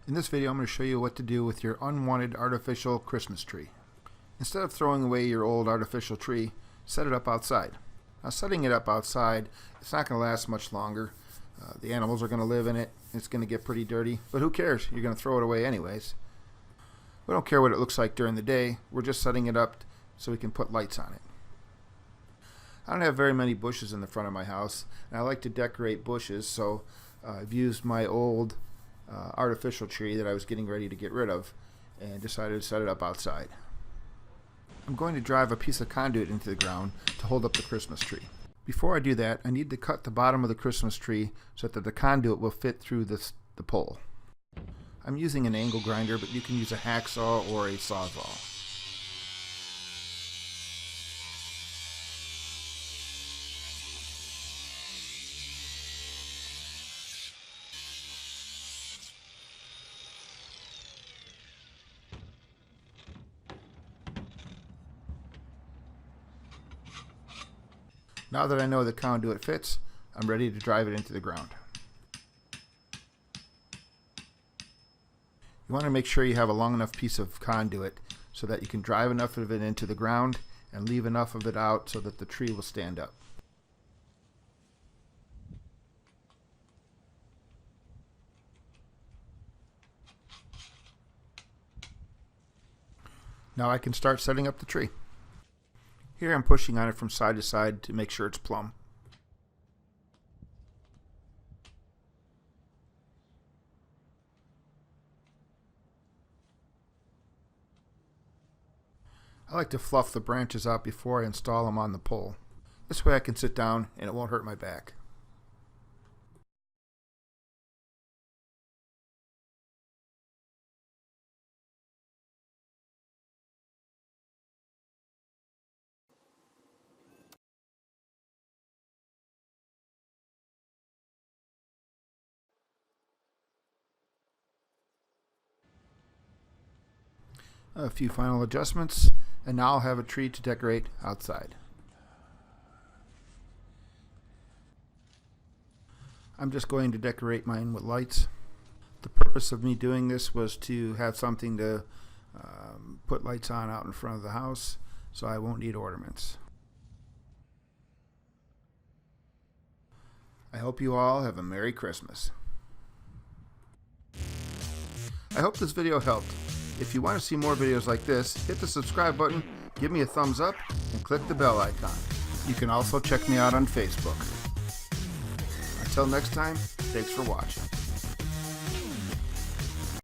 In this video, I'm going to show you what to do with your unwanted artificial Christmas tree. Instead of throwing away your old artificial tree, set it up outside. Now, setting it up outside, it's not going to last much longer. The animals are going to live in it. It's going to get pretty dirty, but who cares? You're going to throw it away anyways. We don't care what it looks like during the day. We're just setting it up so we can put lights on it. I don't have very many bushes in the front of my house, and I like to decorate bushes, so I've used my old artificial tree that I was getting ready to get rid of and decided to set it up outside. I'm going to drive a piece of conduit into the ground to hold up the Christmas tree. Before I do that, I need to cut the bottom of the Christmas tree so that the conduit will fit through the pole. I'm using an angle grinder, but you can use a hacksaw or a sawzall. Now that I know the conduit fits, I'm ready to drive it into the ground. You want to make sure you have a long enough piece of conduit so that you can drive enough of it into the ground and leave enough of it out so that the tree will stand up. Now I can start setting up the tree. Here I'm pushing on it from side to side to make sure it's plumb. I like to fluff the branches out before I install them on the pole. This way I can sit down and it won't hurt my back. A few final adjustments, and now I'll have a tree to decorate outside. I'm just going to decorate mine with lights. The purpose of me doing this was to have something to put lights on out in front of the house, so I won't need ornaments. I hope you all have a Merry Christmas. I hope this video helped. If you want to see more videos like this, hit the subscribe button, give me a thumbs up, and click the bell icon. You can also check me out on Facebook. Until next time, thanks for watching.